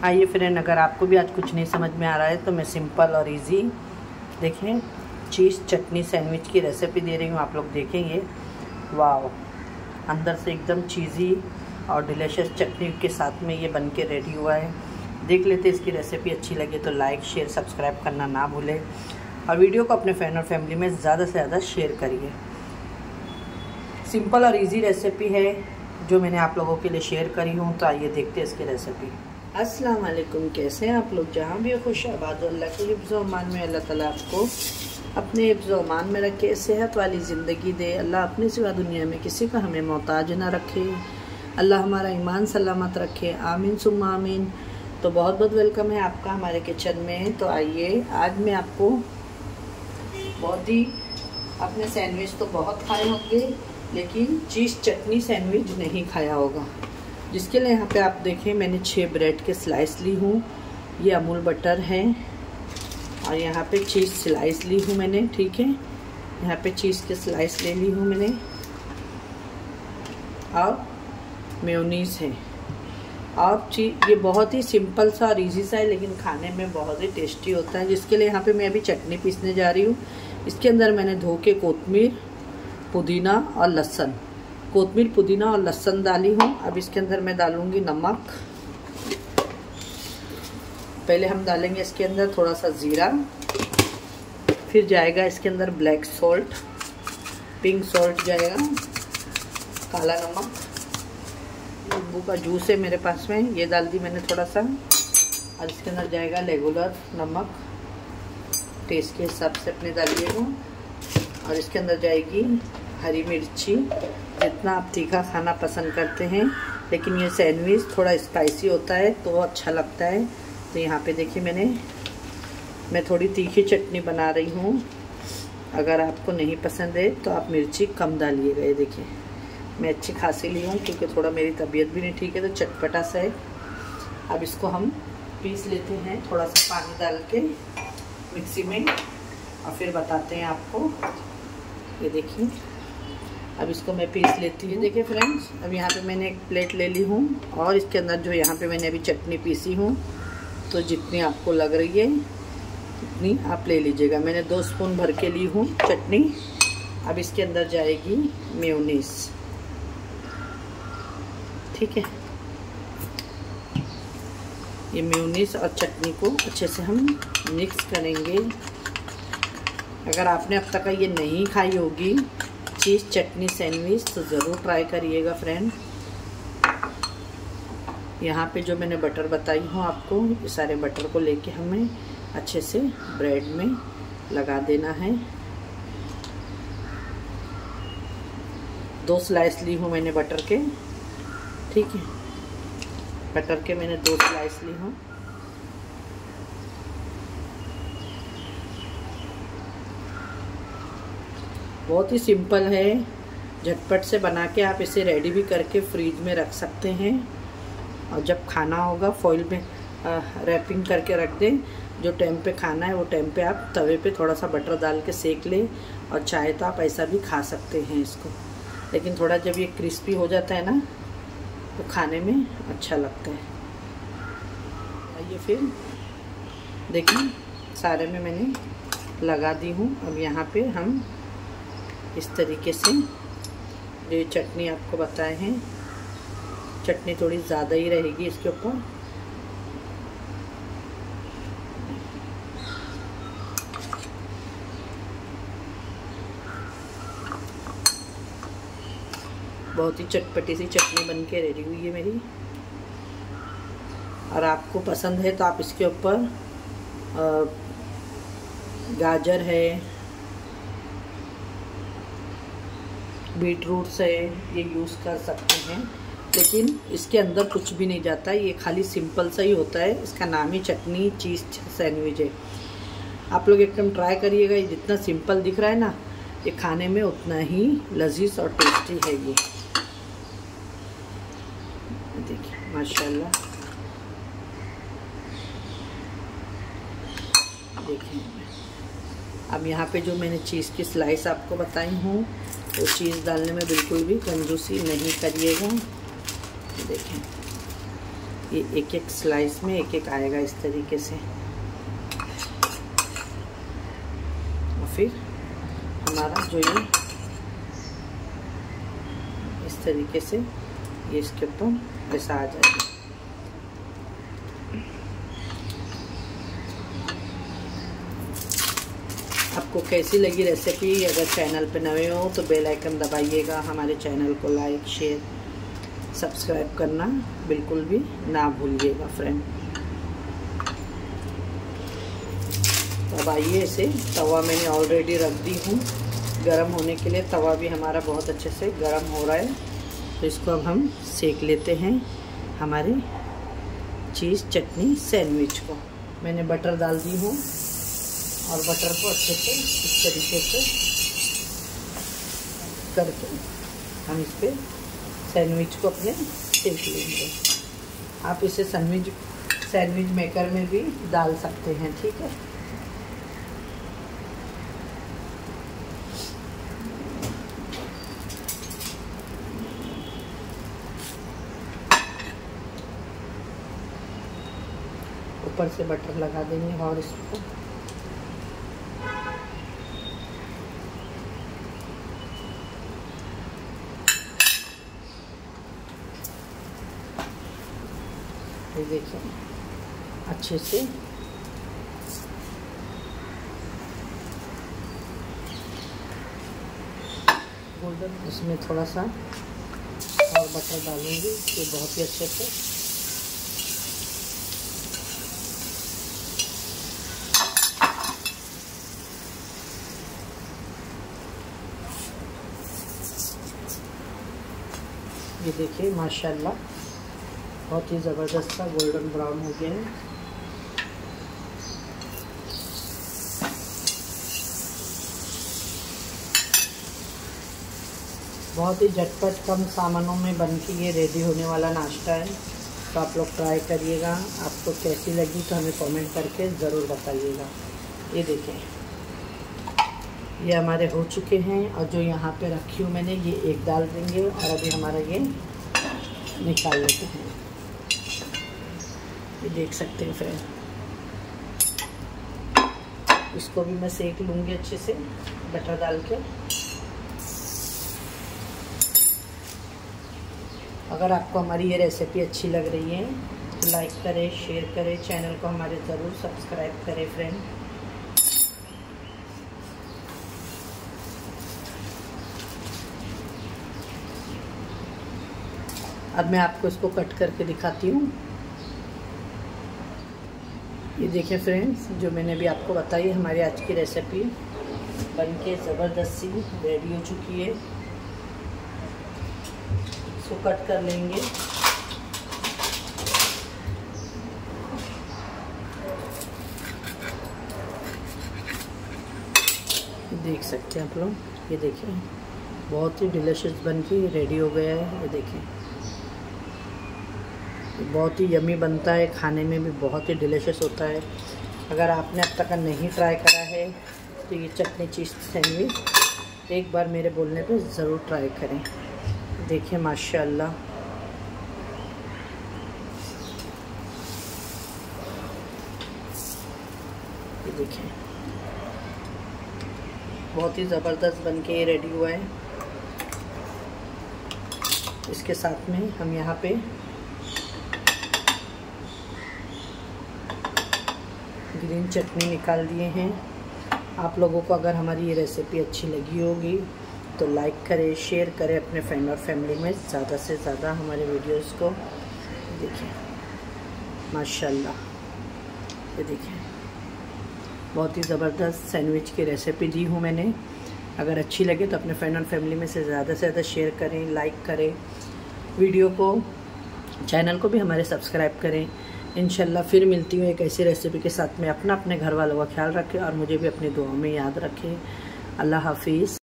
आइए फ्रेंड, अगर आपको भी आज कुछ नहीं समझ में आ रहा है तो मैं सिंपल और इजी देखें चीज़ चटनी सैंडविच की रेसिपी दे रही हूँ। आप लोग देखेंगे, वाह, अंदर से एकदम चीज़ी और डिलीशियस चटनी के साथ में ये बन के रेडी हुआ है। देख लेते इसकी रेसिपी। अच्छी लगे तो लाइक शेयर सब्सक्राइब करना ना भूलें और वीडियो को अपने फ्रेंड और फैमिली में ज़्यादा से ज़्यादा शेयर करिए। सिंपल और इजी रेसिपी है जो मैंने आप लोगों के लिए शेयर करी हूँ। तो आइए देखते हैं इसकी रेसिपी। अस्सलाम वालेकुम, कैसे हैं आप लोग? जहाँ भी खुश आबाद, अल्लाह के हिफ्ज़ और अमान में अल्लाह ताला आपको अपने हिफ्ज़ और अमान में रखे, सेहत वाली ज़िंदगी दे। अल्लाह अपने सिवा दुनिया में किसी का हमें मोहताज ना रखे। अल्लाह हमारा ईमान सलामत रखे, आमीन सुम्मा आमीन। तो बहुत बहुत वेलकम है आपका हमारे किचन में। तो आइए, आज मैं आपको बहुत ही, अपने सैंडविच तो बहुत खाए होंगे लेकिन चीज़ चटनी सैंडविच नहीं खाया होगा, जिसके लिए यहाँ पे आप देखें मैंने 6 ब्रेड के स्लाइस ली हूँ। ये अमूल बटर है और यहाँ पे चीज़ स्लाइस ली हूँ मैंने, ठीक है। यहाँ पे चीज़ के स्लाइस ले ली हूँ मैंने और मेयोनीज़ है। और ये बहुत ही सिंपल सा और इजी सा है लेकिन खाने में बहुत ही टेस्टी होता है। जिसके लिए यहाँ पे मैं अभी चटनी पीसने जा रही हूँ। इसके अंदर मैंने धो के कोतमीर, पुदीना और लहसुन, कोतमीर पुदीना और लहसुन डाली हूँ। अब इसके अंदर मैं डालूँगी नमक। पहले हम डालेंगे इसके अंदर थोड़ा सा ज़ीरा, फिर जाएगा इसके अंदर ब्लैक सॉल्ट, पिंक सॉल्ट जाएगा, काला नमक, नींबू का जूस है मेरे पास में, ये डाल दी मैंने थोड़ा सा। और इसके अंदर जाएगा रेगुलर नमक, टेस्ट के हिसाब से अपने डालिएगा। और इसके अंदर जाएगी हरी मिर्ची, जितना आप तीखा खाना पसंद करते हैं, लेकिन ये सैंडविच थोड़ा स्पाइसी होता है तो अच्छा लगता है। तो यहाँ पे देखिए मैं थोड़ी तीखी चटनी बना रही हूँ। अगर आपको नहीं पसंद है तो आप मिर्ची कम डालिएगा। ये देखिए मैं अच्छी खासी ली हूँ क्योंकि थोड़ा मेरी तबीयत भी नहीं ठीक है, तो चटपटा सा है। अब इसको हम पीस लेते हैं थोड़ा सा पानी डाल के मिक्सी में और फिर बताते हैं आपको। ये देखिए अब इसको मैं पीस लेती हूँ। देखिए फ्रेंड्स, अब यहाँ पे मैंने एक प्लेट ले ली हूँ और इसके अंदर जो यहाँ पे मैंने अभी चटनी पीसी हूँ, तो जितनी आपको लग रही है उतनी आप ले लीजिएगा। मैंने 2 स्पून भर के ली हूँ चटनी। अब इसके अंदर जाएगी मेयोनीज, ठीक है। ये मेयोनीज और चटनी को अच्छे से हम मिक्स करेंगे। अगर आपने अब तक ये नहीं खाई होगी चीज़ चटनी सैंडविच तो ज़रूर ट्राई करिएगा फ्रेंड। यहाँ पे जो मैंने बटर बताई हूँ आपको, ये सारे बटर को लेके हमें अच्छे से ब्रेड में लगा देना है। 2 स्लाइस ली हूँ मैंने बटर के, ठीक है। बटर के मैंने 2 स्लाइस ली हूँ। बहुत ही सिंपल है, झटपट से बना के आप इसे रेडी भी करके फ्रीज में रख सकते हैं। और जब खाना होगा फॉइल में रैपिंग करके रख दें। जो टाइम पे खाना है वो टाइम पे आप तवे पे थोड़ा सा बटर डाल के सेक लें। और चाहे तो आप ऐसा भी खा सकते हैं इसको, लेकिन थोड़ा जब ये क्रिस्पी हो जाता है ना तो खाने में अच्छा लगता है। आइए फिर देखिए सारे में मैंने लगा दी हूँ। अब यहाँ पे हम इस तरीके से जो चटनी आपको बताए हैं, चटनी थोड़ी ज़्यादा ही रहेगी इसके ऊपर। बहुत ही चटपटी सी चटनी बन के रेडी हुई है मेरी। और आपको पसंद है तो आप इसके ऊपर गाजर है, बीट रूट्स है, ये यूज़ कर सकते हैं। लेकिन इसके अंदर कुछ भी नहीं जाता है, ये खाली सिंपल सा ही होता है। इसका नाम ही चटनी चीज़ सैंडविच है। आप लोग एकदम ट्राई करिएगा। ये जितना सिंपल दिख रहा है ना, ये खाने में उतना ही लजीज और टेस्टी है। ये देखिए माशाल्लाह, देखिए। अब यहाँ पे जो मैंने चीज़ की स्लाइस आपको बताई हूँ, तो चीज़ डालने में बिल्कुल भी कंजूसी नहीं करिएगा। देखें ये एक एक स्लाइस में एक एक आएगा इस तरीके से। और फिर हमारा जो ये इस तरीके से ये इसके ऊपर ऐसा आ जाएगा। आपको कैसी लगी रेसिपी? अगर चैनल पे नए हो तो बेल आइकन दबाइएगा। हमारे चैनल को लाइक शेयर सब्सक्राइब करना बिल्कुल भी ना भूलिएगा फ्रेंड। अब आइए, इसे तवा मैंने ऑलरेडी रख दी हूँ गरम होने के लिए। तवा भी हमारा बहुत अच्छे से गरम हो रहा है, तो इसको अब हम सेक लेते हैं हमारे चीज़ चटनी सैंडविच को। मैंने बटर डाल दी हूँ और बटर को अच्छे से इस तरीके से करके हम इस पर सैंडविच को अपने सेक लेंगे। आप इसे सैंडविच मेकर में भी डाल सकते हैं, ठीक है। ऊपर से बटर लगा देंगे और इसको ये देखिए अच्छे से गोल्डन। इसमें थोड़ा सा और बटर डालूंगी, ये बहुत ही अच्छे से ये देखिए माशाल्लाह बहुत ही ज़बरदस्त सा गोल्डन ब्राउन हो गया है। बहुत ही झटपट कम सामानों में बन के ये रेडी होने वाला नाश्ता है, तो आप लोग ट्राई करिएगा। आपको कैसी लगी तो हमें कमेंट करके ज़रूर बताइएगा। ये देखें ये हमारे हो चुके हैं, और जो यहाँ पे रखी हूँ मैंने ये एक डाल देंगे, और अभी हमारा ये निकाल लेते हैं। ये देख सकते हैं फ्रेंड, इसको भी मैं सेक लूँगी अच्छे से बटर डाल के। अगर आपको हमारी ये रेसिपी अच्छी लग रही है तो लाइक करें, शेयर करें, चैनल को हमारे ज़रूर सब्सक्राइब करें फ्रेंड। अब मैं आपको इसको कट करके दिखाती हूँ। ये देखिए फ्रेंड्स, जो मैंने भी आपको बताई हमारी आज की रेसिपी बनके ज़बरदस्त सी रेडी हो चुकी है। इसको कट कर लेंगे। देख सकते हैं आप लोग, ये देखिए बहुत ही डिलीशियस बनके रेडी हो गया है। ये देखिए बहुत ही यमी बनता है, खाने में भी बहुत ही डिलीशियस होता है। अगर आपने अब तक नहीं ट्राई करा है तो ये चटनी चीज़ सैंडविच एक बार मेरे बोलने पे ज़रूर ट्राई करें। देखिए माशाल्लाह ये देखिए बहुत ही ज़बरदस्त बनके ये रेडी हुआ है। इसके साथ में हम यहाँ पे ग्रीन चटनी निकाल दिए हैं। आप लोगों को अगर हमारी ये रेसिपी अच्छी लगी होगी तो लाइक करें, शेयर करें अपने फ्रेंड और फैमिली में ज़्यादा से ज़्यादा हमारे वीडियोस को। देखिए माशाल्लाह, ये देखिए बहुत ही ज़बरदस्त सैंडविच की रेसिपी दी हूँ मैंने। अगर अच्छी लगे तो अपने फ्रेंड और फैमिली में से ज़्यादा शेयर करें, लाइक करें वीडियो को, चैनल को भी हमारे सब्सक्राइब करें। इंशाल्लाह फिर मिलती हूँ एक ऐसी रेसिपी के साथ में। अपने घर वालों का ख्याल रखें और मुझे भी अपनी दुआओं में याद रखें। अल्लाह हाफिज़।